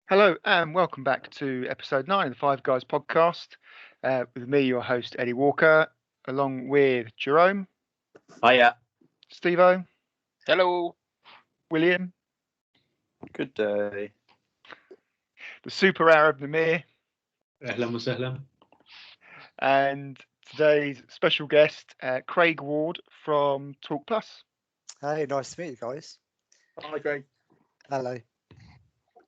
Hello and welcome back to episode 9 of the Five Guys podcast with me, your host, Eddie Walker, along with Jerome, Hiya. Steve-O, Hello. William, Good day. the super Arab Namir, Ahlan wa sahlan. and today's special guest, Craig Ward from Talk Plus. Hey, nice to meet you guys. Hi, Greg. Hello.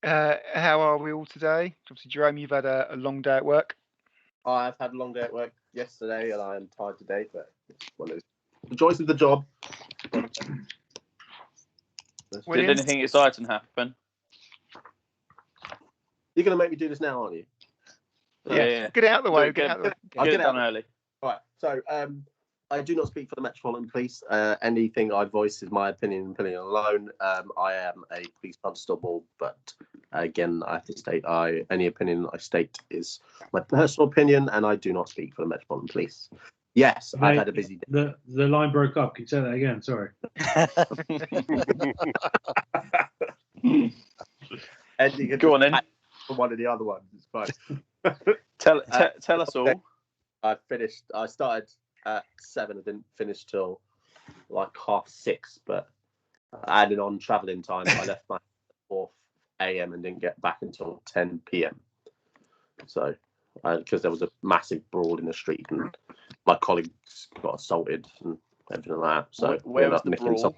How are we all today? Obviously, Jerome, you've had a long day at work. I've had a long day at work yesterday and I am tired today, but it's one of the joys of the job. William? Did anything exciting happen? You're going to make me do this now, aren't you? Yeah. Get it out of the way. Get Get it out of the way. I'll Get it get done out. early. Right. So, I do not speak for the Metropolitan Police. Anything I voice is my opinion alone. I am a police constable, but again, I have to state any opinion I state is my personal opinion, and I do not speak for the Metropolitan Police. Yes, I've had a busy day. The line broke up. Can you say that again? Sorry. Eddie, you can Go on then. act for one of the other ones. It's fine. Tell us all. I started at 7. I didn't finish till like 5:30, but adding on travelling time, I left my 4 a.m. and didn't get back until 10 p.m. So, because there was a massive brawl in the street and my colleagues got assaulted and everything like that. So Where was the brawl?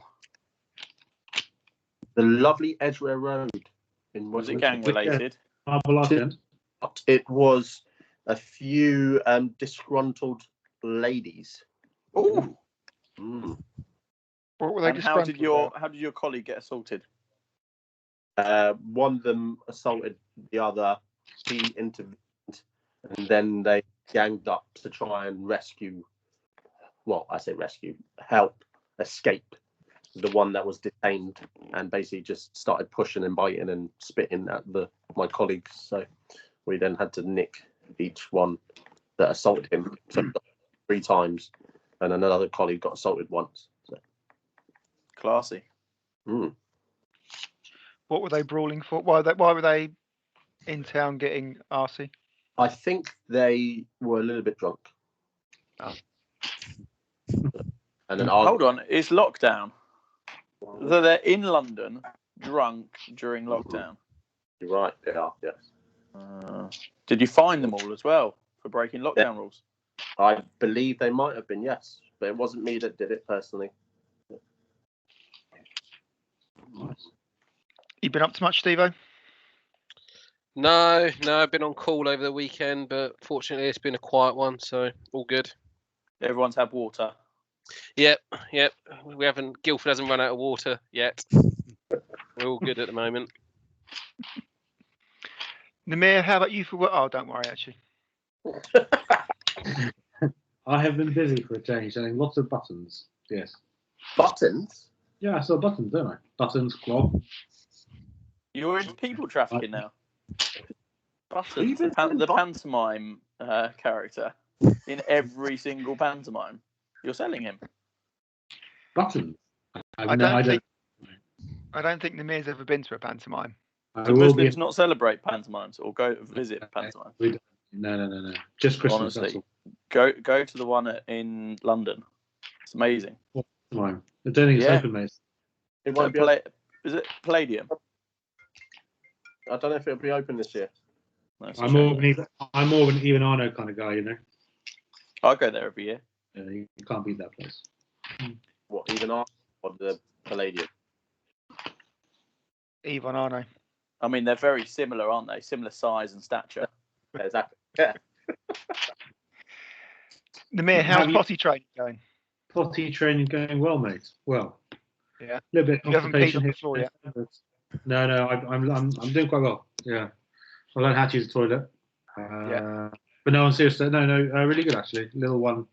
The lovely Edgware Road in Was it Westminster. gang related? It was a few disgruntled ladies. Oh. What were they And how did disgruntled your colleague get assaulted? One of them assaulted the other. He intervened, and then they ganged up to try and rescue. Well, I say rescue, help escape the one that was detained, and basically just started pushing and biting and spitting at my colleagues. So we then had to nick each one that assaulted him 3 times, and another colleague got assaulted once. So. Classy. What were they brawling for? Why were they in town getting arsey? I think they were a little bit drunk. Oh. And then Hold on, it's lockdown. So they're in London, drunk during lockdown. You're right, they are, yes. Did you fine them all as well for breaking lockdown rules? I believe they might have been, yes. But it wasn't me that did it personally. You been up to much, Steve-O? No, I've been on call over the weekend, but fortunately it's been a quiet one, so all good. Everyone's had water. Yep. Guildford hasn't run out of water yet. We're all good at the moment. Namir, how about you for work? Oh, don't worry, actually. I have been busy for a change, selling lots of buttons. Yes. Buttons? Yeah, I sell buttons, don't I? Buttons, cloth. You're into people trafficking now. Buttons, Even the pantomime character in every single pantomime. You're selling him. Buttons. I don't think Namir's ever been to a pantomime. Do Muslims not celebrate pantomimes or go visit pantomimes? No. Just Christmas. Honestly, go to the one in London. It's amazing. Pantomime. I don't think it's open, mate. It won't be Is it Palladium? I don't know if it'll be open this year. No, I'm more of an even Arno kind of guy, you know. I go there every year. Yeah, you can't beat that place. What, even or the Palladium? Yvonne Arno. I mean, they're very similar, aren't they? Similar size and stature. Yeah, exactly. Yeah. Namir, how's potty training going? Potty training going well, mate. Well, Yeah. A little bit of You haven't peed on constipation the here. floor yet? But no, I'm doing quite well. Yeah, I learned how to use the toilet. But no, on serious, really good actually. Little one,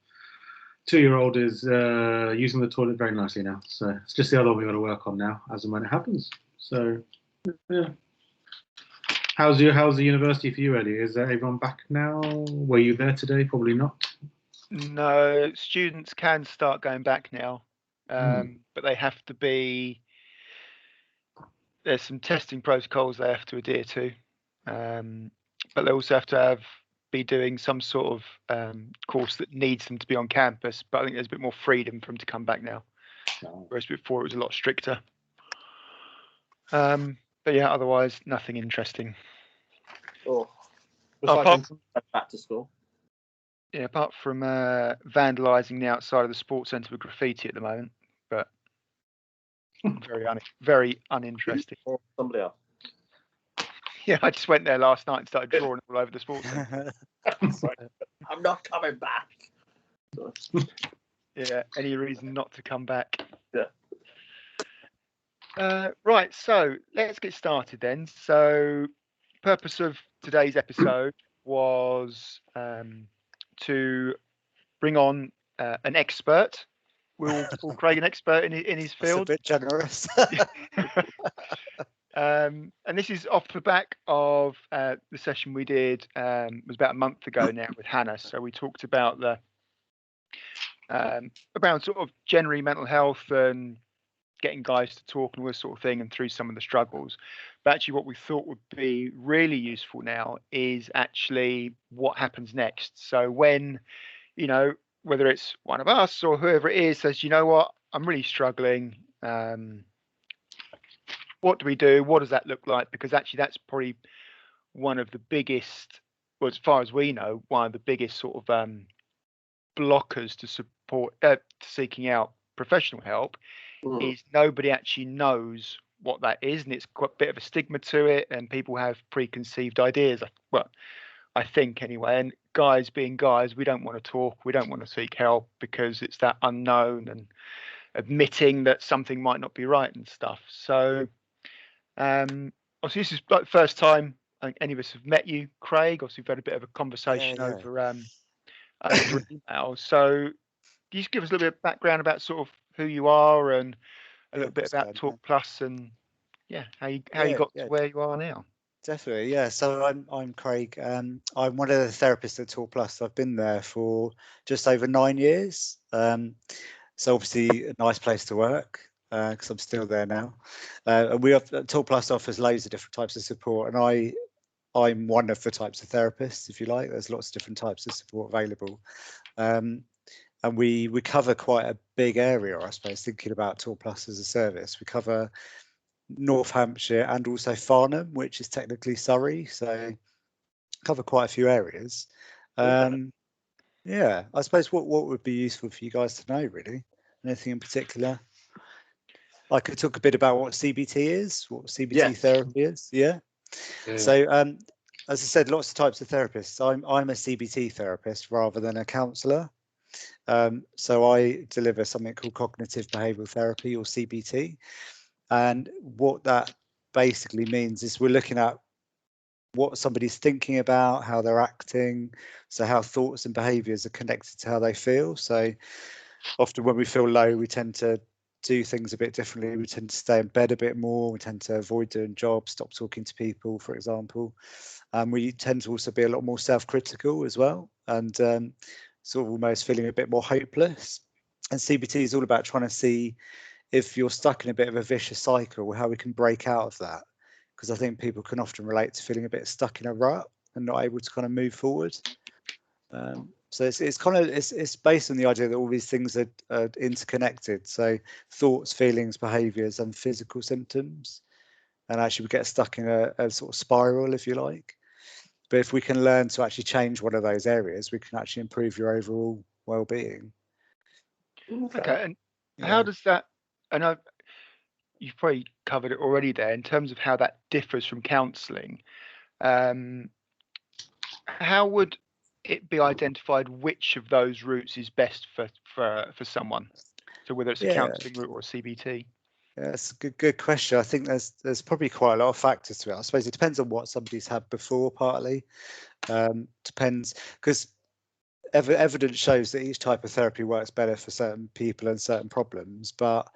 2-year-old is using the toilet very nicely now. So it's just the other one we got to work on now, as and when it happens. So yeah. How's the university for you, Eddie? Is everyone back now? Were you there today? Probably not. No, students can start going back now, but they have to be. There's some testing protocols they have to adhere to. but they also have to be doing some sort of course that needs them to be on campus. But I think there's a bit more freedom for them to come back now, whereas before it was a lot stricter. But yeah, otherwise nothing interesting. Oh, Apart from, back to school. yeah, apart from vandalising the outside of the sports centre with graffiti at the moment, but very uninteresting. Or somebody else. Yeah, I just went there last night and started drawing all over the sports centre. I'm not coming back. Yeah, any reason not to come back? Yeah. Right, so let's get started then. So, purpose of today's episode was to bring on an expert. We'll call Craig an expert in his That's a field. bit generous. And this is off the back of the session we did was about a month ago now with Hannah. So we talked about about sort of generally mental health and getting guys to talk and all this sort of thing, and through some of the struggles. But actually, what we thought would be really useful now is actually what happens next. So when, you know, whether it's one of us or whoever it is says, you know what, I'm really struggling. What do we do? What does that look like? Because actually, that's probably one of the biggest, well, as far as we know, one of the biggest sort of blockers to support seeking out professional help is nobody actually knows what that is, and it's quite a bit of a stigma to it, and people have preconceived ideas. Well, I think anyway. And guys, being guys, we don't want to talk, we don't want to seek help because it's that unknown and admitting that something might not be right and stuff. So, obviously, this is like the first time I think any of us have met you, Craig. Obviously, we've had a bit of a conversation Yeah. over email. So, can you just give us a little bit of background about sort of who you are and a little bit about Talk Plus and how you got to where you are now? Definitely, yeah. So I'm Craig. I'm one of the therapists at Talk Plus. I've been there for just over 9 years. So obviously a nice place to work because I'm still there now. And we have Talk Plus offers loads of different types of support, and I'm one of the types of therapists, if you like. There's lots of different types of support available. And we cover quite a big area, I suppose, thinking about Talk Plus as a service. We cover North Hampshire and also Farnham, which is technically Surrey, so cover quite a few areas. Yeah, I suppose what would be useful for you guys to know, really? Anything in particular? I could talk a bit about what CBT is, what CBT therapy is. Yeah. So as I said, lots of types of therapists. I'm a CBT therapist rather than a counsellor. So I deliver something called cognitive behavioural therapy, or CBT. And what that basically means is we're looking at what somebody's thinking about, how they're acting, so how thoughts and behaviours are connected to how they feel. So often when we feel low, we tend to do things a bit differently. We tend to stay in bed a bit more. We tend to avoid doing jobs, stop talking to people, for example. We tend to also be a lot more self-critical as well, and sort of almost feeling a bit more hopeless. And CBT is all about trying to see if you're stuck in a bit of a vicious cycle, how we can break out of that. Because I think people can often relate to feeling a bit stuck in a rut and not able to kind of move forward. So it's based on the idea that all these things are interconnected. So thoughts, feelings, behaviours, and physical symptoms. And actually we get stuck in a sort of spiral, if you like. But if we can learn to actually change one of those areas, we can actually improve your overall well-being. Okay, and how does that? I know you've probably covered it already there in terms of how that differs from counselling. How would it be identified which of those routes is best for someone? So whether it's a counselling route or a CBT? Yeah, that's a good question. I think there's probably quite a lot of factors to it. I suppose it depends on what somebody's had before, partly. Depends, because evidence shows that each type of therapy works better for certain people and certain problems, but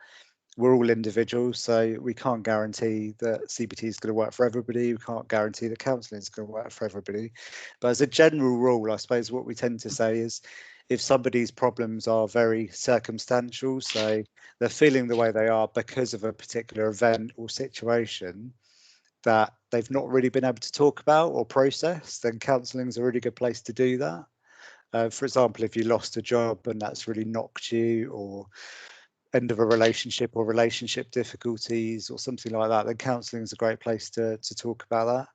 we're all individuals, so we can't guarantee that CBT is going to work for everybody. We can't guarantee that counselling is going to work for everybody. But as a general rule, I suppose what we tend to say is if somebody's problems are very circumstantial, so they're feeling the way they are because of a particular event or situation, that they've not really been able to talk about or process, then counselling is a really good place to do that. For example, if you lost a job and that's really knocked you, or end of a relationship or relationship difficulties or something like that, then counselling is a great place to talk about that.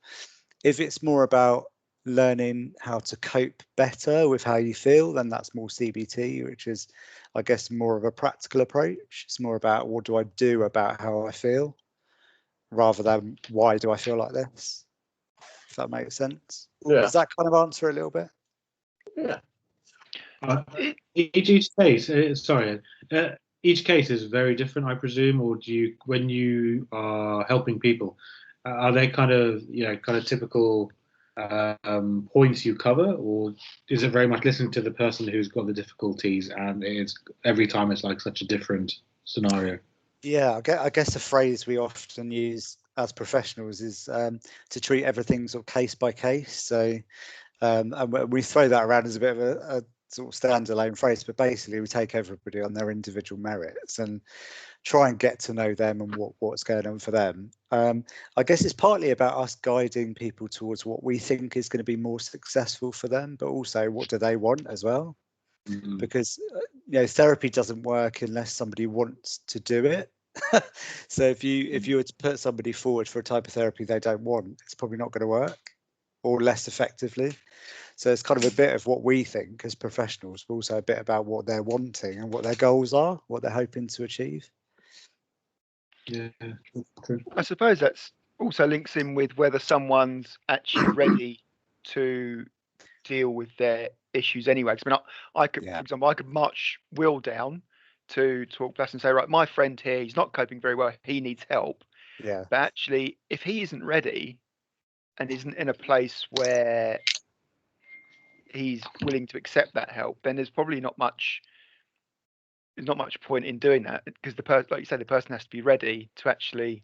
If it's more about learning how to cope better with how you feel, then that's more CBT, which is, I guess, more of a practical approach. It's more about what do I do about how I feel, rather than why do I feel like this, if that makes sense. Yeah. Does that kind of answer a little bit? Yeah. Each case, each case is very different, I presume, or do you, when you are helping people, are they kind of typical points you cover, or is it very much listening to the person who's got the difficulties, and it's every time it's like such a different scenario? Yeah, I guess the phrase we often use as professionals is to treat everything sort of case by case. So, and we throw that around as a bit of a sort of standalone phrase, but basically we take everybody on their individual merits and try and get to know them and what's going on for them. I guess it's partly about us guiding people towards what we think is going to be more successful for them, but also what do they want as well. Mm-hmm. Because therapy doesn't work unless somebody wants to do it. So if you were to put somebody forward for a type of therapy they don't want, it's probably not going to work, or less effectively. So it's kind of a bit of what we think as professionals, but also a bit about what they're wanting and what their goals are, what they're hoping to achieve. Yeah. I suppose that's also links in with whether someone's actually ready to deal with their issues anyway. Because I mean, I could, for example, I could march Will down to Talk Plus and say, right, my friend here, he's not coping very well, he needs help. Yeah. But actually, if he isn't ready and isn't in a place where he's willing to accept that help, then there's probably not much point in doing that, because the person, like you said, the person has to be ready to actually.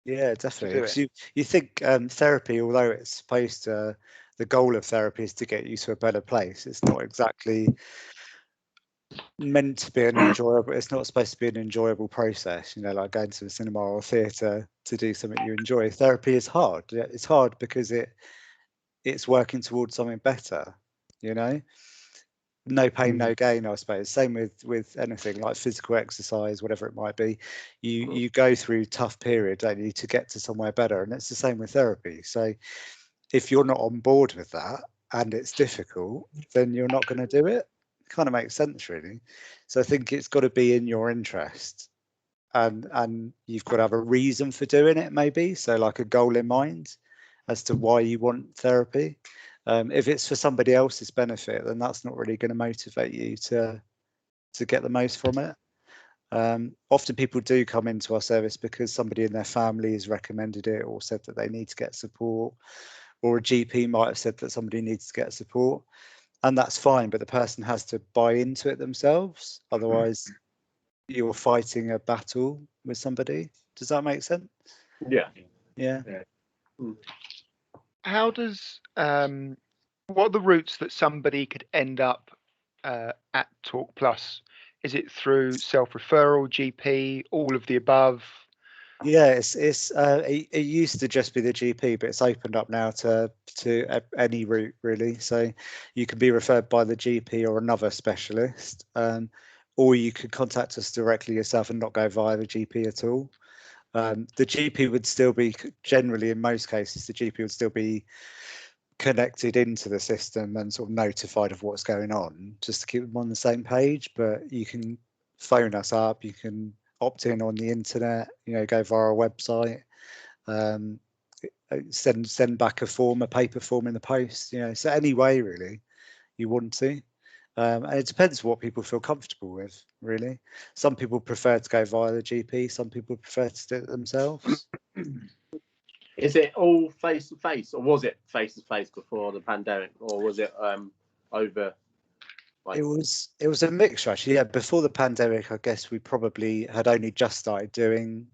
Yeah, definitely. Because you think therapy, although it's supposed to, the goal of therapy is to get you to a better place, it's not exactly meant to be an enjoyable, it's not supposed to be an enjoyable process, like going to the cinema or theatre to do something you enjoy. Therapy is hard. It's hard because it's working towards something better, no pain, no gain, I suppose. Same with anything like physical exercise, whatever it might be. You go through tough periods, don't you, to get to somewhere better. And it's the same with therapy. So if you're not on board with that and it's difficult, then you're not going to do it. Kind of makes sense, really. So I think it's got to be in your interest, and you've got to have a reason for doing it, maybe. So like a goal in mind as to why you want therapy. If it's for somebody else's benefit, then that's not really going to motivate you to get the most from it. Often people do come into our service because somebody in their family has recommended it or said that they need to get support, or a GP might have said that somebody needs to get support, and that's fine, but the person has to buy into it themselves. Otherwise, you're fighting a battle with somebody. Does that make sense? Yeah. Yeah. How does what are the routes that somebody could end up at Talk Plus? Is it through self-referral, GP, all of the above? Yeah, it used to just be the GP, but it's opened up now to any route, really. So you can be referred by the GP or another specialist, or you could contact us directly yourself and not go via the GP at all. The GP would still be, generally in most cases, the GP would still be connected into the system and sort of notified of what's going on, just to keep them on the same page. But you can phone us up, you can opt in on the internet, go via our website, send back a paper form in the post, so any way really you want to. And it depends what people feel comfortable with, really. Some people prefer to go via the GP, some people prefer to do it themselves. Is it all face to face, or was it face to face before the pandemic, or was it over? It was a mixture, actually. Yeah, before the pandemic, I guess we probably had only just started doing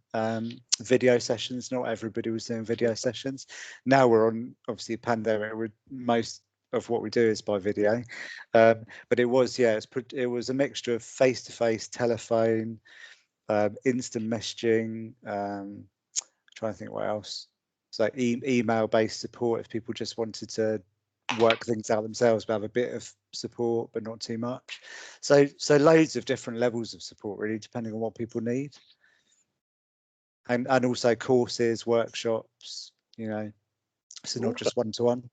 video sessions. Not everybody was doing video sessions. Now we're on, obviously, pandemic. Most of what we do is by video, but it was it was a mixture of face to face, telephone, instant messaging. Trying to think what else. So email-based support if people just wanted to work things out themselves, but have a bit of support, but not too much. So loads of different levels of support, really, depending on what people need. And also courses, workshops, you know, so not just one-to-one.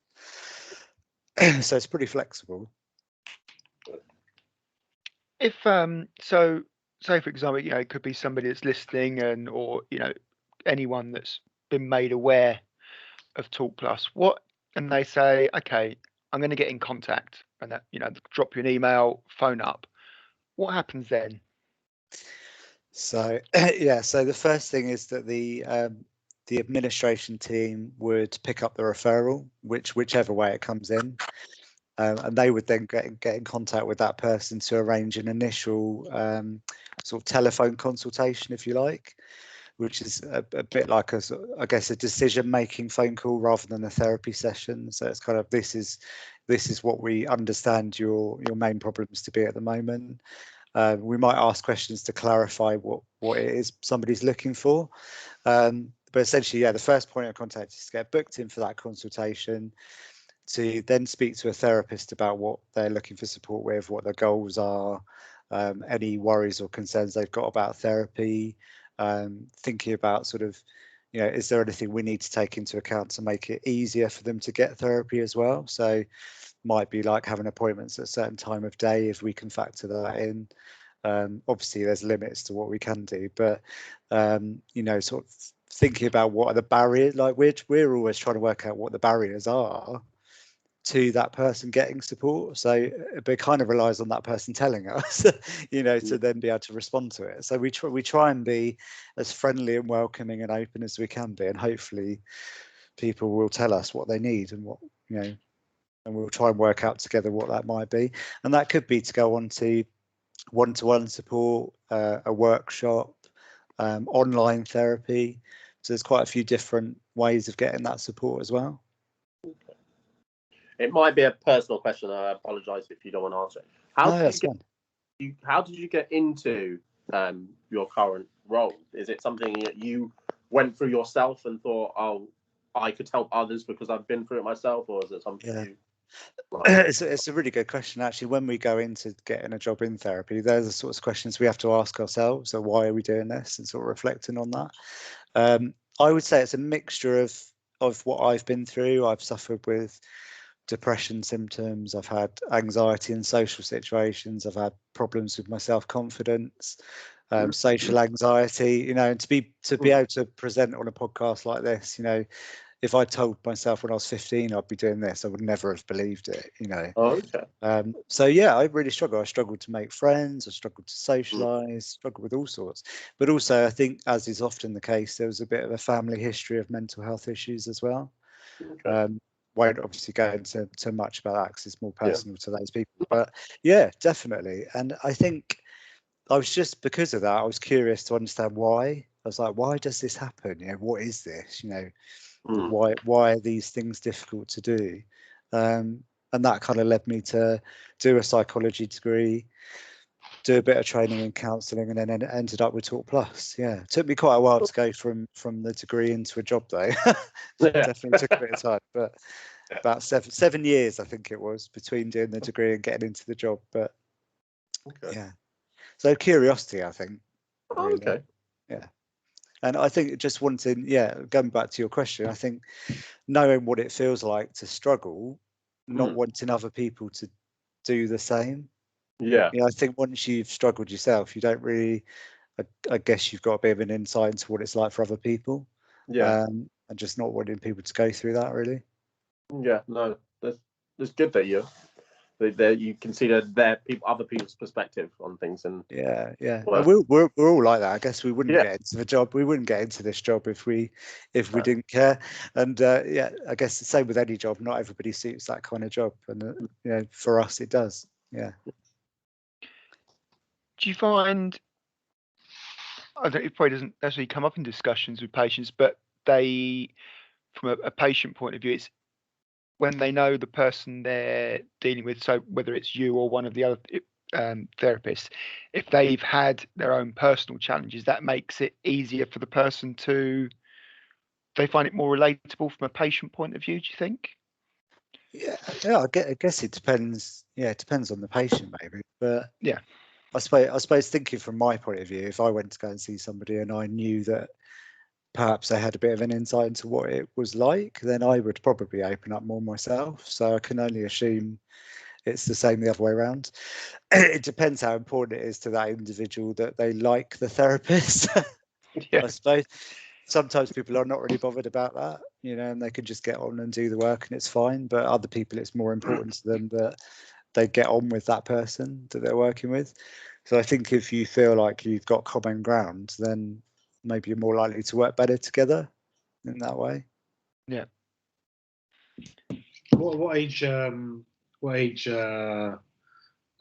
So it's pretty flexible. If so say for example, you know, it could be somebody that's listening or you know, anyone that's been made aware of Talk Plus, and they say, okay, I'm going to get in contact, and that, you know, drop you an email, phone up. What happens then? So yeah, so the first thing is that the administration team would pick up the referral, whichever way it comes in, and they would then get in contact with that person to arrange an initial sort of telephone consultation, if you like, which is a bit like I guess a decision-making phone call rather than a therapy session. So it's kind of this is what we understand your main problems to be at the moment. We might ask questions to clarify what it is somebody's looking for. But essentially, yeah, the first point of contact is to get booked in for that consultation, to then speak to a therapist about what they're looking for support with, what their goals are, any worries or concerns they've got about therapy, thinking about sort of, you know, is there anything we need to take into account to make it easier for them to get therapy as well? So might be like having appointments at a certain time of day if we can factor that in. Obviously there's limits to what we can do, but you know, sort of thinking about what are the barriers, like we're always trying to work out what the barriers are to that person getting support. So it kind of relies on that person telling us, you know, to then be able to respond to it. So we try and be as friendly and welcoming and open as we can be, and hopefully people will tell us what they need and what, you know, and we'll try and work out together what that might be. And that could be to go on to one-to-one support, a workshop, online therapy. So there's quite a few different ways of getting that support as well. It might be a personal question. I apologise if you don't want to answer it. How did you get into your current role? Is it something that you went through yourself and thought, oh, I could help others because I've been through it myself, or is it something you? It's a really good question, actually. When we go into getting a job in therapy, they're the sorts of questions we have to ask ourselves. So why are we doing this, and sort of reflecting on that. I would say it's a mixture of what I've been through. I've suffered with depression symptoms, I've had anxiety in social situations, I've had problems with my self-confidence, social anxiety, you know, and to be able to present on a podcast like this, you know, if I told myself when I was 15 I'd be doing this, I would never have believed it, you know. So yeah, I really struggled. I struggled to make friends, I struggled to socialize, struggled with all sorts. But also I think, as is often the case, there was a bit of a family history of mental health issues as well. Won't obviously go into too much about that because it's more personal to those people, but yeah, definitely. And I think I was just, because of that, I was curious to understand why. I was like, why does this happen? You know, what is this? You know, why are these things difficult to do? And that kind of led me to do a psychology degree, do a bit of training in counselling, and then ended up with Talk Plus. Yeah, it took me quite a while to go from the degree into a job though. Definitely took a bit of time, but about 7 years I think it was between doing the degree and getting into the job. But yeah, so curiosity, I think. Really. Yeah, and I think just wanting, going back to your question, I think knowing what it feels like to struggle, not wanting other people to do the same. Yeah, I think once you've struggled yourself, you don't really, I guess you've got a bit of an insight into what it's like for other people. And just not wanting people to go through that, really. Yeah, no, that's good that you consider other people's perspective on things, and we're all like that. I guess we wouldn't get into the job. We wouldn't get into this job if we didn't care. And I guess the same with any job. Not everybody suits that kind of job, and you know, for us it does. Yeah. Do you find, I don't, it probably doesn't necessarily come up in discussions with patients, but they, from a patient point of view, it's when they know the person they're dealing with, so whether it's you or one of the other therapists, if they've had their own personal challenges, that makes it easier for the person to they find it more relatable from a patient point of view, do you think? Yeah, I guess it depends. Yeah, it depends on the patient maybe, but yeah, I suppose thinking from my point of view, if I went to go and see somebody and I knew that perhaps they had a bit of an insight into what it was like, then I would probably open up more myself. So I can only assume it's the same the other way around. It depends how important it is to that individual that they like the therapist. yeah, I suppose sometimes people are not really bothered about that, and they can just get on and do the work and it's fine. But other people, it's more important to them that they get on with that person that they're working with. So I think if you feel like you've got common ground, then maybe you're more likely to work better together in that way. Yeah. What age? What age? I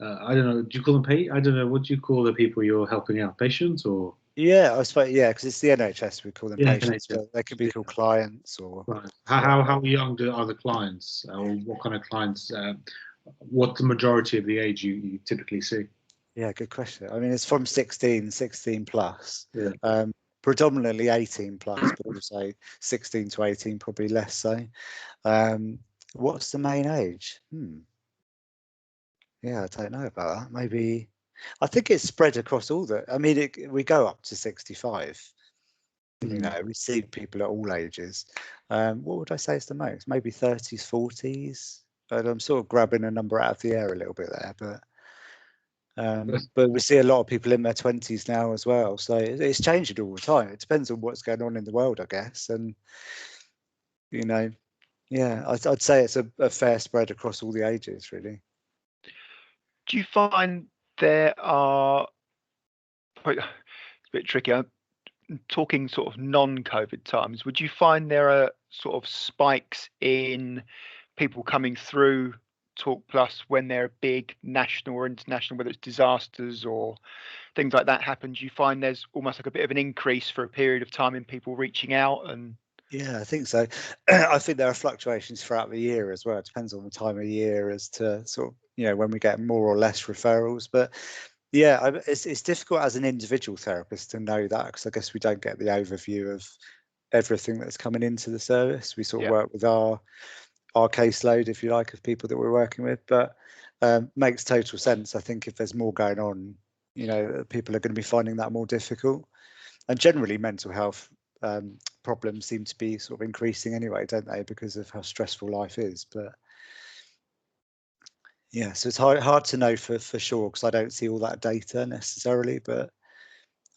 don't know. Do you call them I don't know. What do you call the people you're helping out? Patients or? Yeah, I suppose. Yeah, because it's the NHS. We call them Yeah, patients, NHS. but they can be called clients or. Right. How young are the clients? Or what kind of clients? What's the majority of the age you typically see? Yeah, good question. I mean, it's from 16 plus. Yeah. Predominantly 18 plus, but also 16 to 18, probably less so. What's the main age? Yeah, I don't know about that. Maybe, I think it's spread across all the. I mean, we go up to 65. We see people at all ages. What would I say is the most? Maybe 30s, 40s. But I'm sort of grabbing a number out of the air a little bit there, but we see a lot of people in their 20s now as well. So it's changing all the time. It depends on what's going on in the world, I guess. And yeah, I'd say it's a fair spread across all the ages, really. Do you find there are? It's a bit tricky. I'm talking sort of non-COVID times. Would you find there are sort of spikes in people coming through Talk Plus when there are big national or international, whether it's disasters or things like that happen? Do you find there's almost like a bit of an increase for a period of time in people reaching out? And yeah, I think so. I think there are fluctuations throughout the year as well. It depends on the time of year as to sort of when we get more or less referrals. But yeah, it's difficult as an individual therapist to know that, because I guess we don't get the overview of everything that's coming into the service. We sort of work with our caseload, if you like, of people that we're working with, but makes total sense. I think if there's more going on, people are going to be finding that more difficult. And generally mental health problems seem to be sort of increasing anyway, don't they, because of how stressful life is. But yeah, so it's hard to know for sure, because I don't see all that data necessarily, but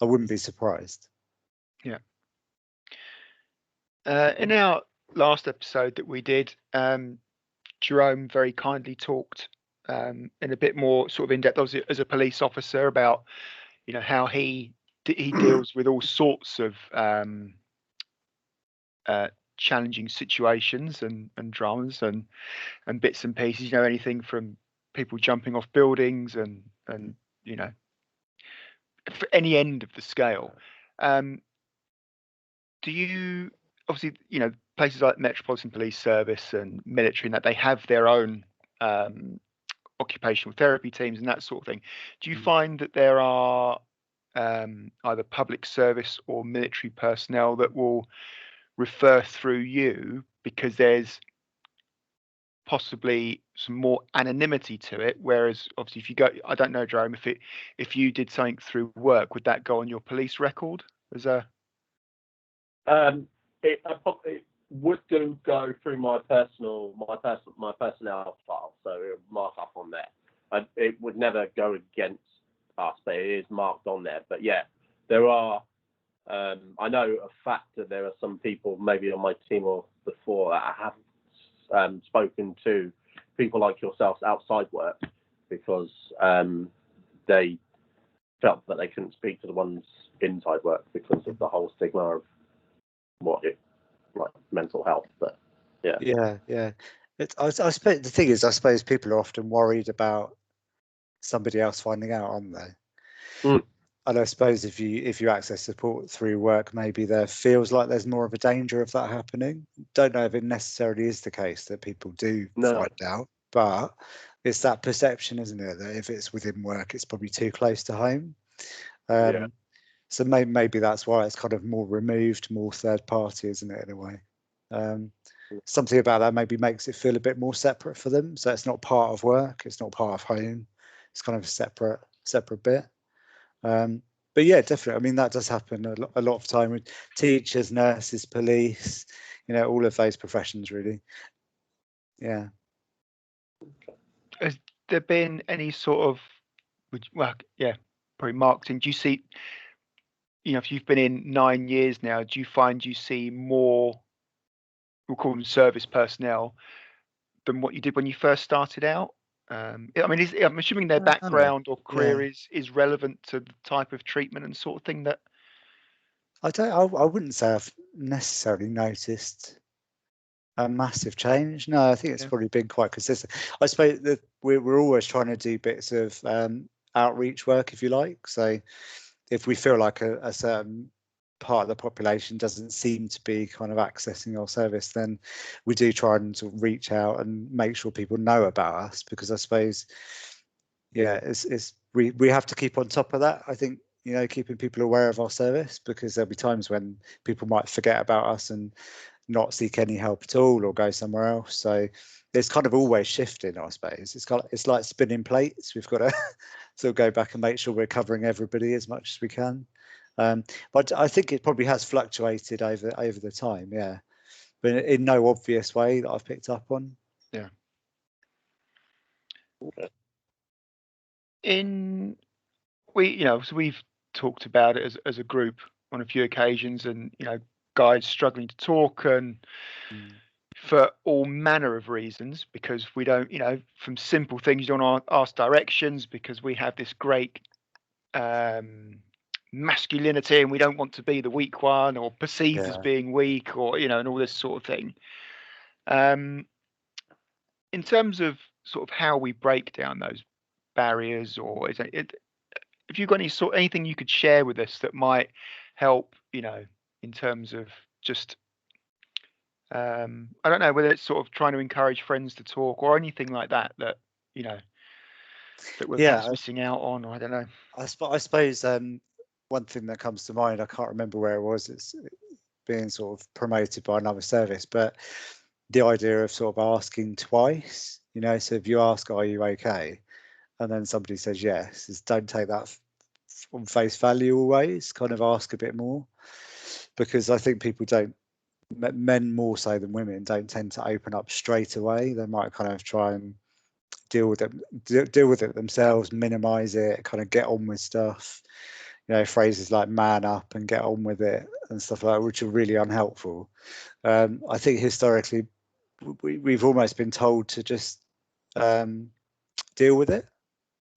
I wouldn't be surprised. Yeah. In our last episode that we did, Jerome very kindly talked in a bit more sort of in depth, obviously, as a police officer, about how he deals with all sorts of challenging situations and dramas and bits and pieces. Anything from people jumping off buildings and for any end of the scale. Do you obviously places like Metropolitan Police Service and military, and that they have their own occupational therapy teams and that sort of thing. Do you find that there are either public service or military personnel that will refer through you because there's possibly some more anonymity to it, whereas obviously if you go, I don't know, Jerome, if you did something through work, would that go on your police record as a it probably would go through my personnel file, so it would mark up on there. It would never go against us, but it is marked on there. But yeah, there are. I know a fact that there are some people, maybe on my team or before, that I haven't spoken to people like yourselves outside work because they felt that they couldn't speak to the ones inside work because of the whole stigma of mental health. But yeah. I suppose the thing is, I suppose people are often worried about somebody else finding out, aren't they? And I suppose if you access support through work, maybe there feels like there's more of a danger of that happening. Don't know if it necessarily is the case that people do find out, but it's that perception, isn't it, that if it's within work, it's probably too close to home. So maybe that's why it's kind of more removed, more third party, isn't it, in a way? Something about that maybe makes it feel a bit more separate for them. So it's not part of work, it's not part of home. It's kind of a separate bit. But yeah, definitely. I mean, that does happen a lot of time with teachers, nurses, police, all of those professions, really. Yeah. Has there been any sort of, probably marketing? Do you see, if you've been in 9 years now, do you find you see more, we'll call them service personnel, than what you did when you first started out? I mean, I'm assuming their background or career is relevant to the type of treatment and sort of thing that. I wouldn't say I've necessarily noticed a massive change. No, I think it's probably been quite consistent. I suppose that we're always trying to do bits of outreach work, if you like. So if we feel like a certain part of the population doesn't seem to be kind of accessing our service, then we do try and sort of reach out and make sure people know about us, because I suppose, we have to keep on top of that. I think, keeping people aware of our service, because there'll be times when people might forget about us and not seek any help at all or go somewhere else. So it's kind of always shifting, I suppose. It's like spinning plates. We've got to sort of go back and make sure we're covering everybody as much as we can. But I think it probably has fluctuated over the time, but in no obvious way that I've picked up on. Yeah. Okay. So we've talked about it as a group on a few occasions, and guys struggling to talk, and for all manner of reasons, because we don't, from simple things, you don't ask directions because we have this great masculinity and we don't want to be the weak one or perceived as being weak, or and all this sort of thing. In terms of sort of how we break down those barriers, or if you've got anything you could share with us that might help, in terms of just I don't know, whether it's sort of trying to encourage friends to talk or anything like that that we're perhaps missing out on, or I don't know. I suppose one thing that comes to mind, I can't remember where it was, it's being sort of promoted by another service, but the idea of sort of asking twice, so if you ask, are you okay, and then somebody says yes, don't take that on face value always, kind of ask a bit more, because I think people don't, men more so than women, don't tend to open up straight away. They might kind of try and deal with it themselves, minimize it, kind of get on with stuff, phrases like man up and get on with it and stuff like that, which are really unhelpful. I think historically we've almost been told to just deal with it,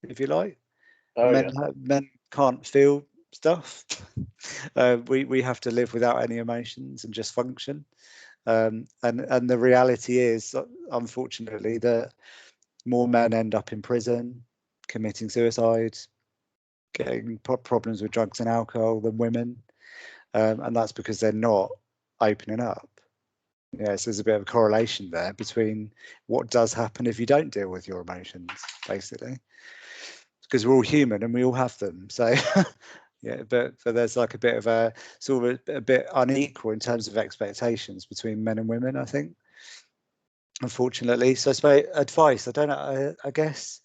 if you like. Men can't feel stuff. We have to live without any emotions and just function. And the reality is, unfortunately, that more men end up in prison, committing suicide, getting problems with drugs and alcohol than women, and that's because they're not opening up. So there's a bit of a correlation there between what does happen if you don't deal with your emotions, basically, because we're all human and we all have them. So but there's like a bit of a sort of a bit unequal in terms of expectations between men and women, I think, unfortunately. So I suppose advice, I don't know, I guess,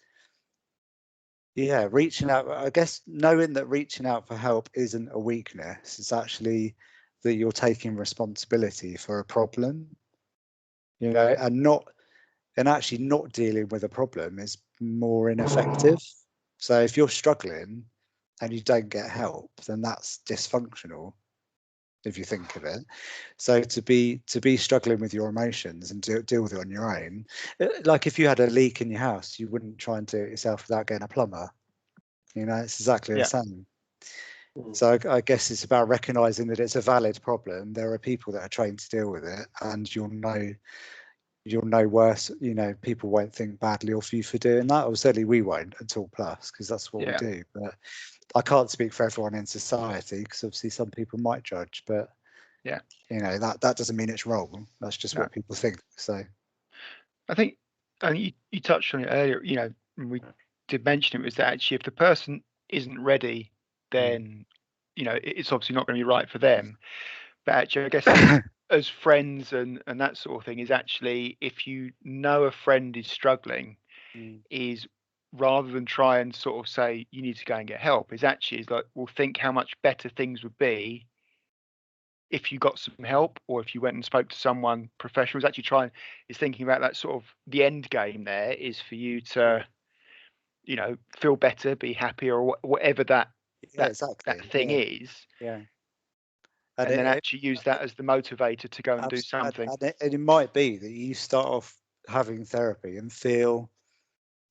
reaching out, I guess knowing that reaching out for help isn't a weakness, it's actually that you're taking responsibility for a problem, and actually not dealing with a problem is more ineffective. So if you're struggling and you don't get help, then that's dysfunctional, if you think of it. So to be struggling with your emotions and deal with it on your own, like if you had a leak in your house, you wouldn't try and do it yourself without getting a plumber. It's exactly the same. So I guess it's about recognizing that it's a valid problem. There are people that are trained to deal with it, and you'll know worse. People won't think badly of you for doing that, or certainly we won't at All Plus, because that's what we do. But I can't speak for everyone in society, because obviously some people might judge, but that doesn't mean it's wrong. That's just what people think. So I think, and you touched on it earlier, and we did mention it, was that actually if the person isn't ready, then it's obviously not going to be right for them. But actually, I guess as friends and that sort of thing is actually, if you know a friend is struggling, is rather than try and sort of say you need to go and get help, is like, well, think how much better things would be if you got some help, or if you went and spoke to someone professional. Is actually thinking about that sort of the end game there is for you to, feel better, be happier, or whatever that thing is. Yeah. And then actually use that as the motivator to go and do something. And it might be that you start off having therapy and feel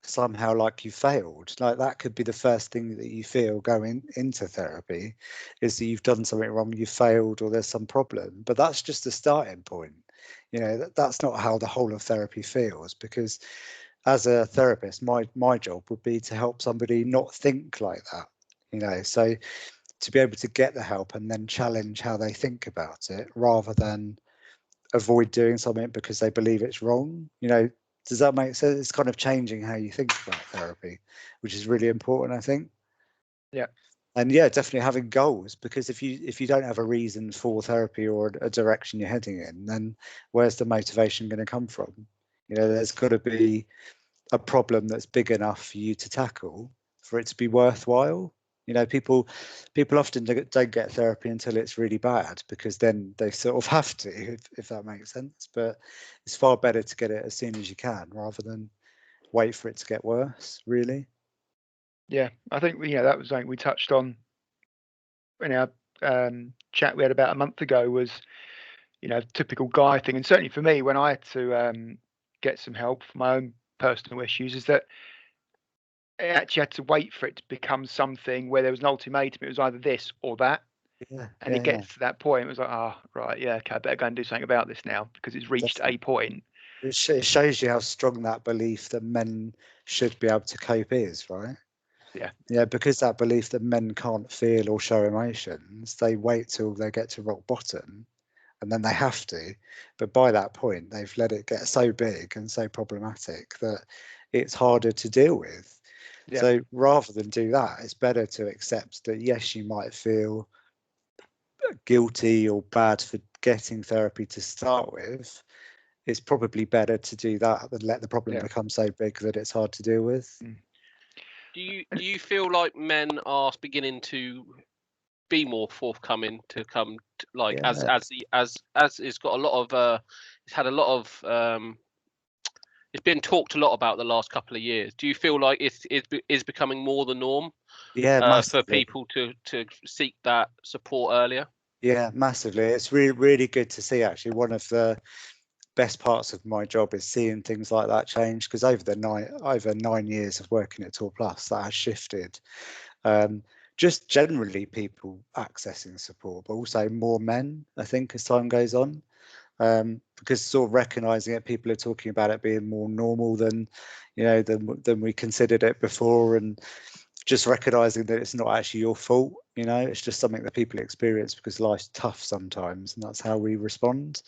somehow like you failed. Like that could be the first thing that you feel going into therapy, is that you've done something wrong, you failed, or there's some problem. But that's just a starting point. That's not how the whole of therapy feels, because as a therapist, my job would be to help somebody not think like that. So to be able to get the help and then challenge how they think about it, rather than avoid doing something because they believe it's wrong. Does that make sense? It's kind of changing how you think about therapy, which is really important, I think. Yeah. And yeah, definitely having goals, because if you don't have a reason for therapy or a direction you're heading in, then where's the motivation going to come from? There's got to be a problem that's big enough for you to tackle for it to be worthwhile. People often don't get therapy until it's really bad, because then they sort of have to, if that makes sense. But it's far better to get it as soon as you can, rather than wait for it to get worse, really. Yeah, I think that was something we touched on in our chat we had about a month ago, was typical guy thing. And certainly for me, when I had to get some help for my own personal issues, is that I actually had to wait for it to become something where there was an ultimatum. It was either this or that. And it gets to that point. It was like, right, yeah, okay, I better go and do something about this now, because it's reached a point. It shows you how strong that belief that men should be able to cope is, right? Yeah, because that belief that men can't feel or show emotions, they wait till they get to rock bottom, and then they have to. But by that point, they've let it get so big and so problematic that it's harder to deal with. Yeah. So rather than do that, it's better to accept that, yes, you might feel guilty or bad for getting therapy to start with. It's probably better to do that than let the problem become so big that it's hard to deal with. Do you feel like men are beginning to be more forthcoming to come to, like, as it's got a lot of it's had a lot of it's been talked a lot about the last couple of years. Do you feel like it's becoming more the norm? For people to seek that support earlier? Yeah, massively. It's really good to see. Actually, one of the best parts of my job is seeing things like that change, because over 9 years of working at Tour Plus, that has shifted. Just generally people accessing support, but also more men, I think, as time goes on. Because sort of recognizing it, people are talking about it being more normal than we considered it before, and just recognizing that it's not actually your fault. It's just something that people experience because life's tough sometimes, and that's how we respond.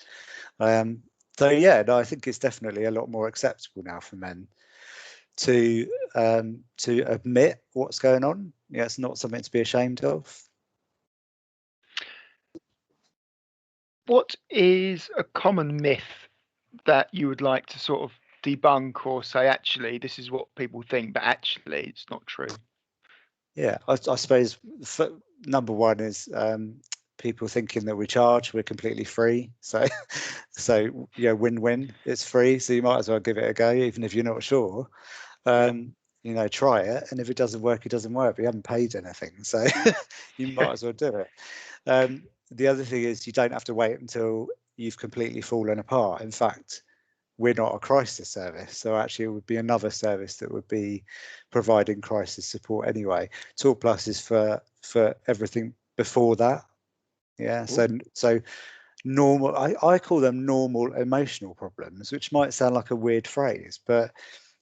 So yeah, no, I think it's definitely a lot more acceptable now for men to admit what's going on. Yeah, it's not something to be ashamed of. What is a common myth that you would like to sort of debunk, or say, actually, this is what people think, but actually it's not true? Yeah, I suppose number one is people thinking that we're completely free. So yeah, win-win. It's free, so you might as well give it a go, even if you're not sure. Try it, and if it doesn't work, it doesn't work. But you haven't paid anything, so you might as well do it. The other thing is, you don't have to wait until you've completely fallen apart. In fact, we're not a crisis service, so actually it would be another service that would be providing crisis support anyway. Talk Plus is for everything before that. Yeah. Ooh. So normal, I call them normal emotional problems, which might sound like a weird phrase, but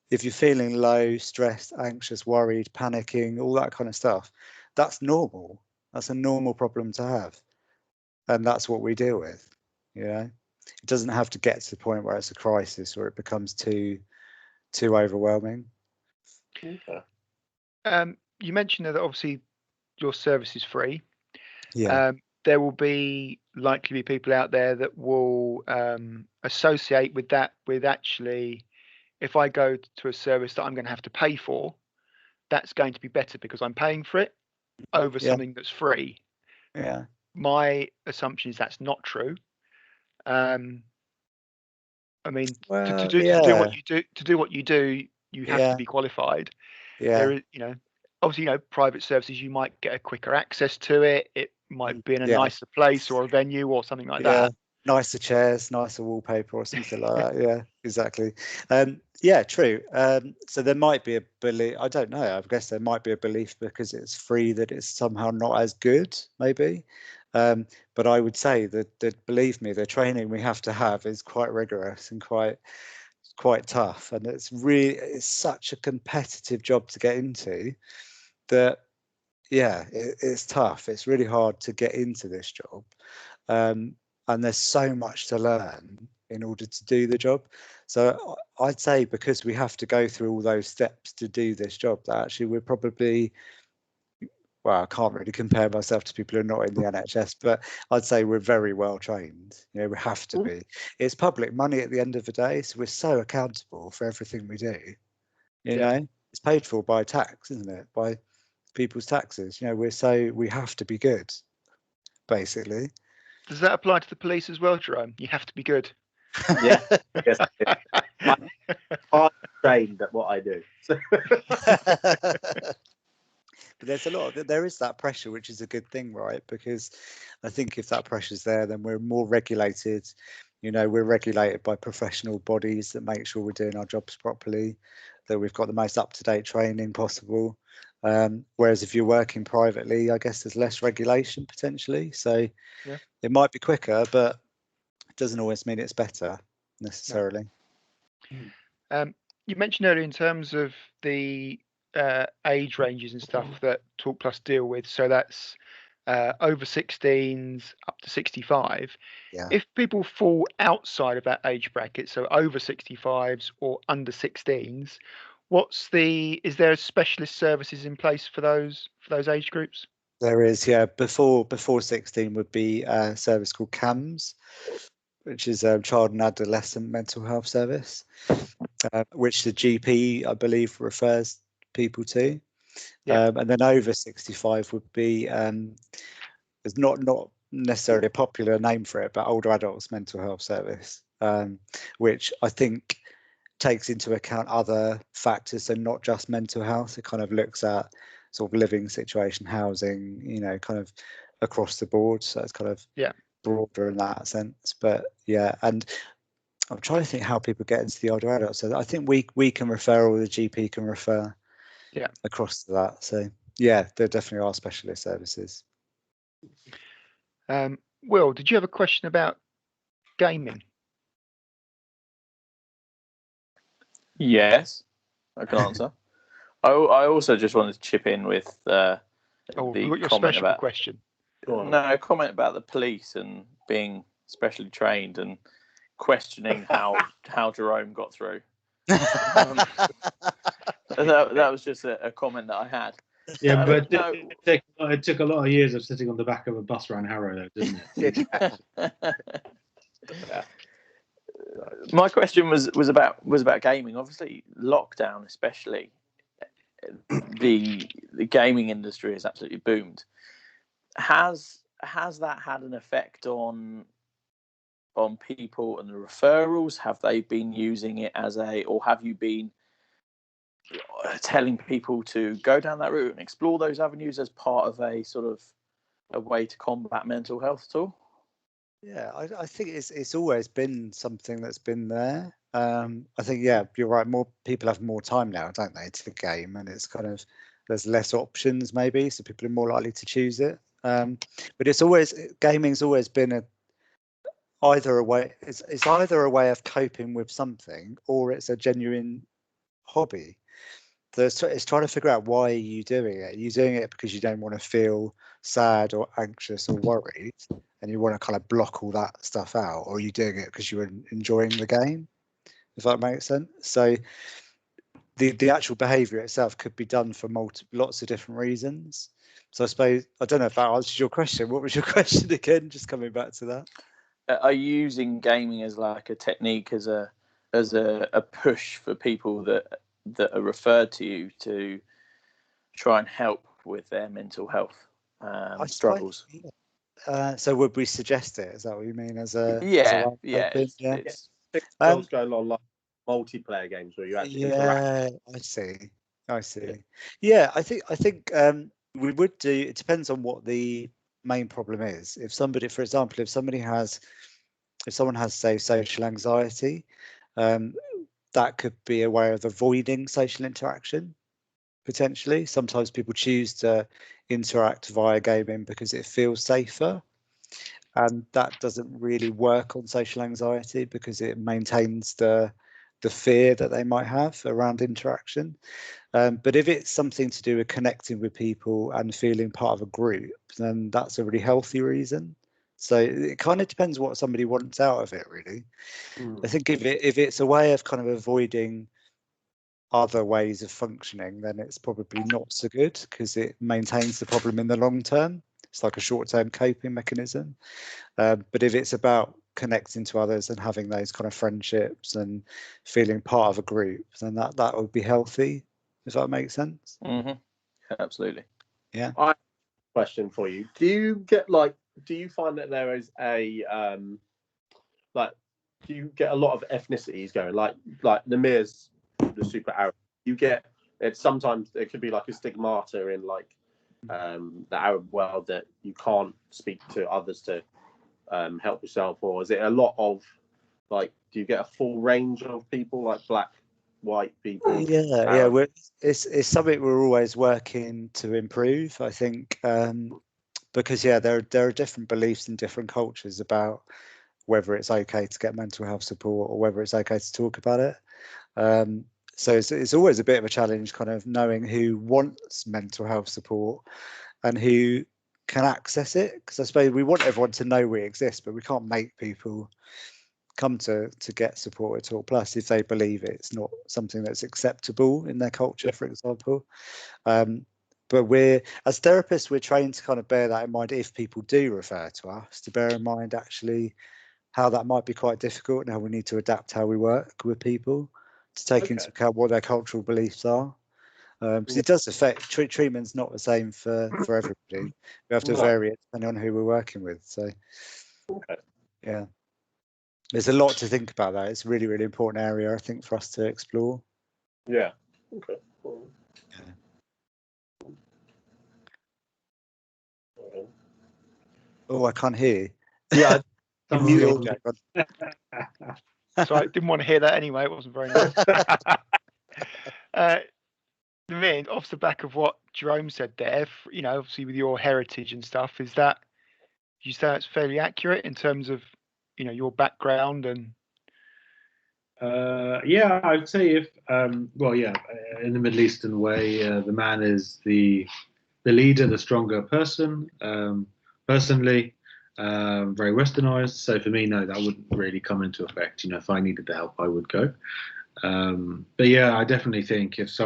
if you're feeling low, stressed, anxious, worried, panicking, all that kind of stuff, that's normal. That's a normal problem to have, and that's what we deal with. It doesn't have to get to the point where it's a crisis or it becomes too overwhelming. Okay. You mentioned that obviously your service is free. Yeah. There will likely be people out there that will associate with that with actually, if I go to a service that I'm going to have to pay for, that's going to be better because I'm paying for it over Yeah. something that's free. Yeah. My assumption is that's not true. I mean, to do what you do, you have to be qualified. Yeah. There is, obviously, private services, you might get a quicker access to it. It might be in a nicer place or a venue or something like that. Nicer chairs, nicer wallpaper or something like that. Yeah, exactly. Yeah, true. So there might be a belief. I don't know. I guess there might be a belief because it's free that it's somehow not as good, maybe. But I would say that believe me, the training we have to have is quite rigorous and quite tough, and it's such a competitive job to get into that it's tough. It's really hard to get into this job, and there's so much to learn in order to do the job. So I'd say because we have to go through all those steps to do this job, that actually we're probably, well, I can't really compare myself to people who are not in the NHS, but I'd say we're very well trained. We have to be. It's public money at the end of the day, so we're so accountable for everything we do. You know, it's paid for by tax, isn't it? By people's taxes. We have to be good, basically. Does that apply to the police as well, Jerome? You have to be good. Yeah, I guess I'm trained at what I do. But there is that pressure, which is a good thing, right? Because I think if that pressure's there, then we're more regulated. We're regulated by professional bodies that make sure we're doing our jobs properly, that we've got the most up-to-date training possible. Whereas if you're working privately, I guess there's less regulation potentially. So it might be quicker, but it doesn't always mean it's better necessarily. No. You mentioned earlier in terms of the age ranges and stuff that Talk Plus deal with. So that's over 16s up to 65. Yeah. If people fall outside of that age bracket, so over 65s or under 16s, is there specialist services in place for those age groups? There is, yeah. Before 16 would be a service called CAMS, which is a child and adolescent mental health service, which the GP, I believe, refers people to. And then over 65 would be, there's not necessarily a popular name for it, but older adults mental health service, which I think takes into account other factors, so not just mental health. It kind of looks at sort of living situation, housing, kind of across the board. So it's kind of broader in that sense. But and I'm trying to think how people get into the older adults. So I think we can refer, or the GP can refer across to that. So there definitely are specialist services. Will, did you have a question about gaming? Yes, I can answer. I also just wanted to chip in with the comment about question. No, comment about the police and being specially trained and questioning how Jerome got through. That was just a comment that I had. Yeah, but it took a lot of years of sitting on the back of a bus around Harrow, though, didn't it? My question was about gaming. Obviously, lockdown, especially, the gaming industry has absolutely boomed. Has that had an effect on people and the referrals? Have they been using it or have you been telling people to go down that route and explore those avenues as part of a sort of a way to combat mental health at all? Yeah, I think it's always been something that's been there. I think you're right. More people have more time now, don't they, to the game, and it's kind of there's less options maybe, so people are more likely to choose it. But gaming's always been either a way of coping with something, or it's a genuine hobby. So it's trying to figure out why are you doing it. Are you doing it because you don't want to feel sad or anxious or worried, and you want to kind of block all that stuff out, or are you doing it because you're enjoying the game? If that makes sense. So the actual behaviour itself could be done for lots of different reasons. So I suppose, I don't know if that answers your question. What was your question again? Just coming back to that. Are you using gaming as like a technique, as a push for people that are referred to you to try and help with their mental health struggles? So would we suggest it? Is that what you mean? As a it's going on like multiplayer games where you actually interact. I see. Yeah, I think we would do. It depends on what the main problem is. If somebody, for example, if someone has, say, social anxiety, that could be a way of avoiding social interaction. Potentially, sometimes people choose to interact via gaming because it feels safer, and that doesn't really work on social anxiety because it maintains the fear that they might have around interaction. But if it's something to do with connecting with people and feeling part of a group, then that's a really healthy reason. So it kind of depends what somebody wants out of it, really. I think if it's a way of kind of avoiding other ways of functioning, then it's probably not so good because it maintains the problem in the long term. It's like a short-term coping mechanism. But if it's about connecting to others and having those kind of friendships and feeling part of a group, then that would be healthy, if that makes sense. Mm-hmm. Absolutely. Yeah. I have a question for you. Do you find that there is a do you get a lot of ethnicities going? Like Namir's the super Arab. You get it. Sometimes there could be like a stigmata in like the Arab world that you can't speak to others to help yourself, or is it a lot of like? Do you get a full range of people, like black, white people? Yeah. It's something we're always working to improve, I think, because there are different beliefs in different cultures about whether it's okay to get mental health support or whether it's okay to talk about it. So it's always a bit of a challenge, kind of knowing who wants mental health support and who can access it. Because I suppose we want everyone to know we exist, but we can't make people come to get support at all. Plus, if they believe it's not something that's acceptable in their culture, for example. But as therapists, we're trained to kind of bear that in mind if people do refer to us, to bear in mind actually how that might be quite difficult and how we need to adapt how we work with people to take into account what their cultural beliefs are. Because it does affect treatment's not the same for everybody. We have to vary it depending on who we're working with. So yeah, there's a lot to think about that. It's a really, really important area, I think, for us to explore. Yeah. Okay. Oh, I can't hear you. Yeah. You muted. So I didn't want to hear that anyway. It wasn't very nice. Off the back of what Jerome said there, obviously with your heritage and stuff, is that you say that's fairly accurate in terms of, your background and? Yeah, I'd say if in the Middle Eastern way, the man is the leader, the stronger person. Personally, very westernized. So for me, no, that wouldn't really come into effect. If I needed the help, I would go. But yeah, I definitely think if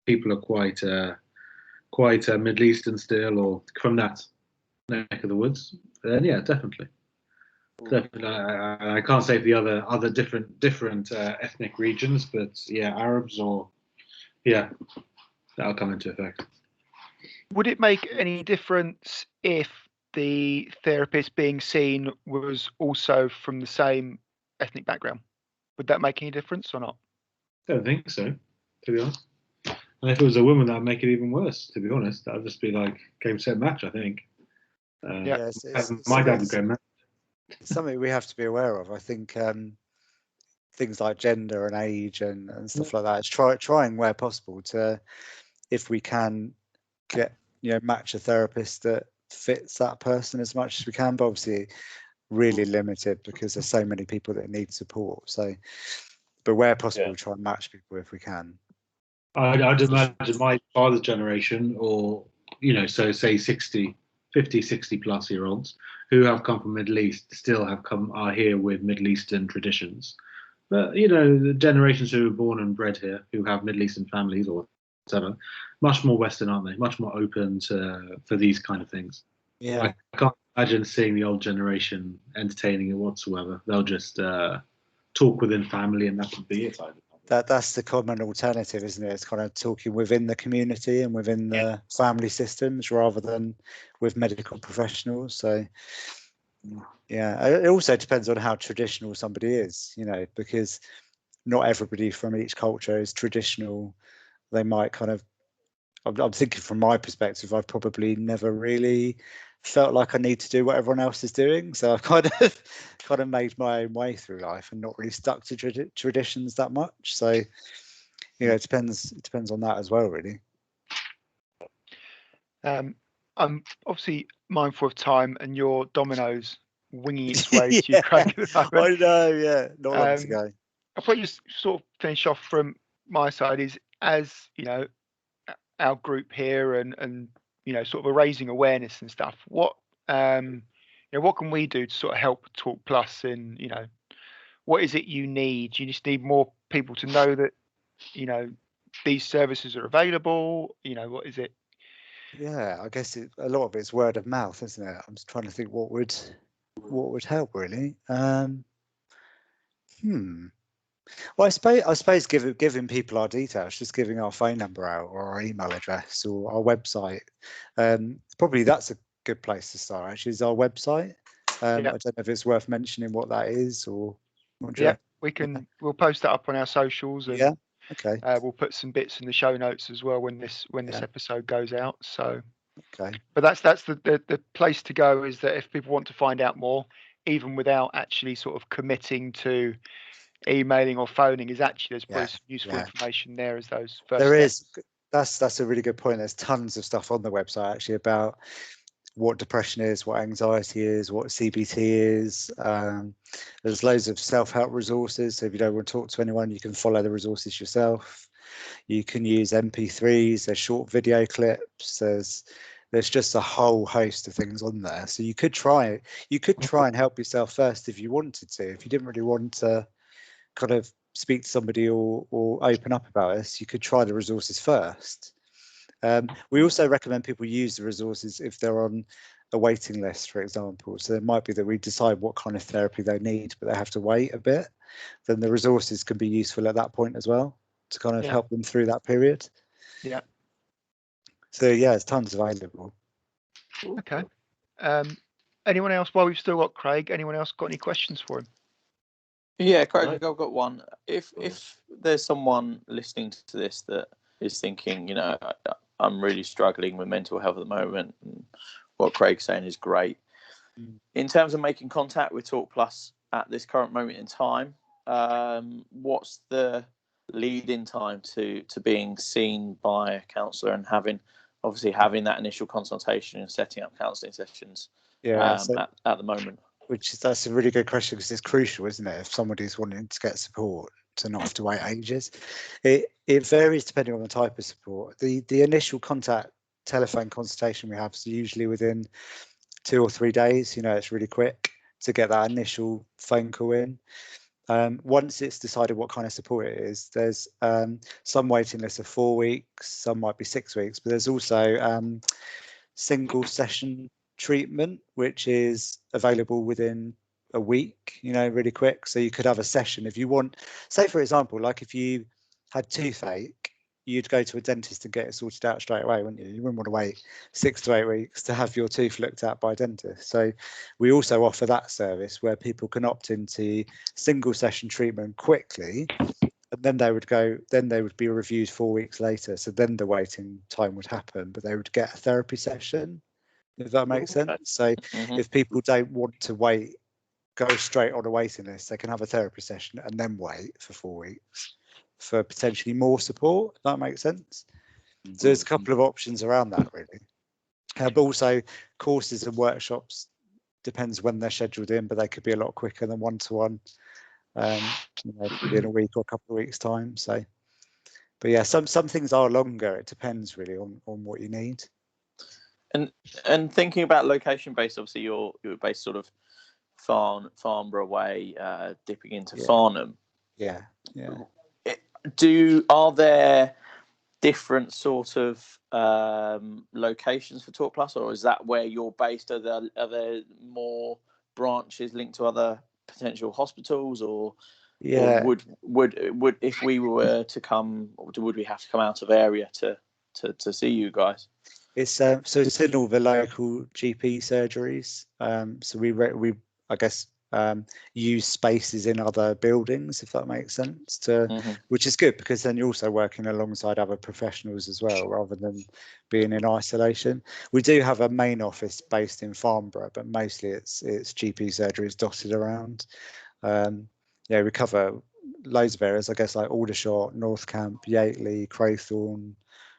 people are quite Middle Eastern still, or from that neck of the woods, then yeah, definitely. Definitely, I can't say for the other different ethnic regions, but yeah, Arabs that'll come into effect. Would it make any difference if the therapist being seen was also from the same ethnic background? Would that make any difference or not? I don't think so, to be honest. And if it was a woman, that would make it even worse, to be honest. That would just be like game, set, match, I think. My dad would go mad. It's something we have to be aware of. I think things like gender and age and stuff like that. It's trying where possible to, if we can, get match a therapist that fits that person as much as we can. But obviously, really limited because there's so many people that need support. So, but where possible, try and match people if we can. I'd imagine my father's generation, or so say 50, 60 plus year olds who have come from Middle East, still are here with Middle Eastern traditions. But the generations who were born and bred here, who have Middle Eastern families or whatever, much more Western, aren't they? Much more open for these kind of things. Yeah. I can't imagine seeing the old generation entertaining it whatsoever. They'll just talk within family, and that would be it. That's the common alternative, isn't it? It's kind of talking within the community and within the family systems rather than with medical professionals. So yeah, it also depends on how traditional somebody is, because not everybody from each culture is traditional. They might kind of, I'm thinking from my perspective, I've probably never really felt like I need to do what everyone else is doing. So I've kind of made my own way through life and not really stuck to traditions that much. So, it depends on that as well, really. I'm obviously mindful of time and your dominoes winging its way to you, Craig, at the moment. I know, yeah, not long to go. I'll probably just sort of finish off from my side is, as our group here and sort of raising awareness and stuff, what what can we do to sort of help Talk Plus in, what is it you need? You just need more people to know that these services are available. What is it? Yeah, I guess a lot of it's word of mouth, isn't it? I'm just trying to think what would help really. Well, I suppose giving people our details, just giving our phone number out or our email address or our website. Probably that's a good place to start. Actually, is our website. I don't know if it's worth mentioning what that is or. We can. We'll post that up on our socials. And, okay. We'll put some bits in the show notes as well when this episode goes out. So. Okay. But that's the place to go, is that if people want to find out more, even without actually sort of committing to emailing or phoning, is actually there's probably some useful information there as those first there steps. That's a really good point. There's tons of stuff on the website actually about what depression is, what anxiety is, what CBT is. There's loads of self-help resources, so if you don't want to talk to anyone, you can follow the resources yourself. You can use MP3s, there's short video clips, there's just a whole host of things on there. So you could try and help yourself first if you wanted to. If you didn't really want to kind of speak to somebody or open up about this, you could try the resources first. We also recommend people use the resources if they're on a waiting list, for example. So it might be that we decide what kind of therapy they need, but they have to wait a bit. Then the resources can be useful at that point as well to kind of help them through that period. Yeah. So yeah, there's tons available. Okay. Anyone else? While we've still got Craig, anyone else got any questions for him? Yeah, Craig, I've got one. If there's someone listening to this that is thinking, I'm really struggling with mental health at the moment, and what Craig's saying is great. In terms of making contact with Talk Plus at this current moment in time, what's the lead-in time to being seen by a counsellor and having that initial consultation and setting up counselling sessions at the moment? That's a really good question, because it's crucial, isn't it? If somebody's wanting to get support, to not have to wait ages. It varies depending on the type of support. The initial contact telephone consultation we have is usually within 2 or 3 days. It's really quick to get that initial phone call in. Once it's decided what kind of support it is, there's some waiting lists of 4 weeks, some might be 6 weeks, but there's also single session treatment, which is available within a week, really quick. So you could have a session if you want. Say, for example, like if you had toothache, you'd go to a dentist and get it sorted out straight away, wouldn't you? You wouldn't want to wait 6 to 8 weeks to have your tooth looked at by a dentist. So we also offer that service where people can opt into single session treatment quickly, and then they would be reviewed 4 weeks later. So then the waiting time would happen, but they would get a therapy session, if that makes sense. So if people don't want to wait, go straight on a waiting list, they can have a therapy session and then wait for 4 weeks for potentially more support, if that makes sense. So there's a couple of options around that, really. But also courses and workshops, depends when they're scheduled in, but they could be a lot quicker than one-to-one, in a week or a couple of weeks' time. So, but yeah, some things are longer. It depends really on what you need. And thinking about location based, obviously you're based sort of Farnborough way, dipping into Farnham. Yeah. Are there different sort of locations for Talk Plus, or is that where you're based? Are there more branches linked to other potential hospitals, or would if we were to come, would we have to come out of area to see you guys? It's so it's in all the local GP surgeries. So we I guess use spaces in other buildings, if that makes sense, which is good, because then you're also working alongside other professionals as well, rather than being in isolation. We do have a main office based in Farnborough, but mostly it's GP surgeries dotted around. We cover loads of areas, I guess, like Aldershot, North Camp, Yateley, Crowthorne,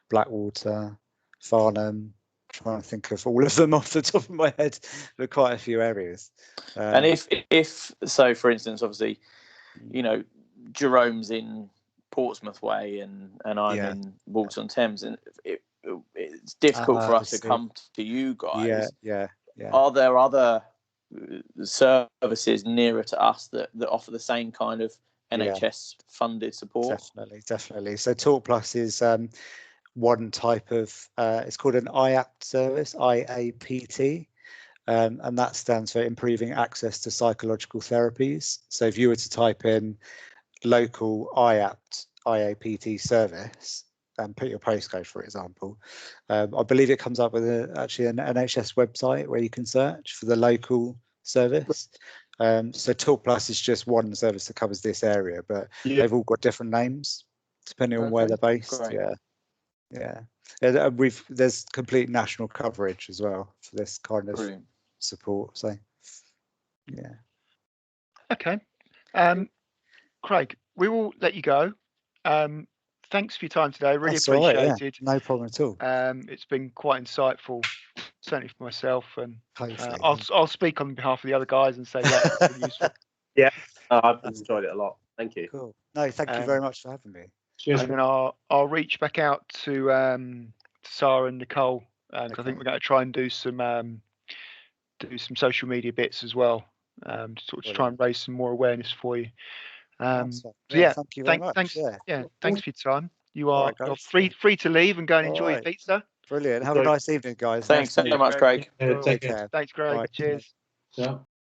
Blackwater, Farnham. Trying to think of all of them off the top of my head, but quite a few areas. And if so, for instance, obviously, Jerome's in Portsmouth Way, and I'm in Walton-on-Thames, and it's difficult for us to come to you guys. Yeah. Are there other services nearer to us that offer the same kind of NHS funded support? Definitely. So Talk Plus is one type of it's called an IAPT service, IAPT, and that stands for Improving Access to Psychological Therapies. So if you were to type in local IAPT service and put your postcode, for example, I believe it comes up with actually an NHS website where you can search for the local service. So Talk Plus is just one service that covers this area, but they've all got different names depending on where they're based. Great. Yeah. There's complete national coverage as well for this kind of support. So, yeah. Okay. Craig, we will let you go. Thanks for your time today. Really appreciated. Right, no problem at all. It's been quite insightful, certainly for myself, and hopefully, I'll speak on behalf of the other guys and say it's been useful. Yeah, I've enjoyed it a lot. Thank you. Cool. No, thank you very much for having me. Cheers. And then I'll reach back out to Sarah and Nicole, because I think we're going to try and do some social media bits as well, to try and raise some more awareness for you. Thank you very much. Thanks. Thanks for your time. You're right, free to leave and go and enjoy your pizza. Brilliant. Have a nice evening, guys. Thanks so much, Craig. Take Take care. care. Thanks, Craig. Right. Cheers. Yeah.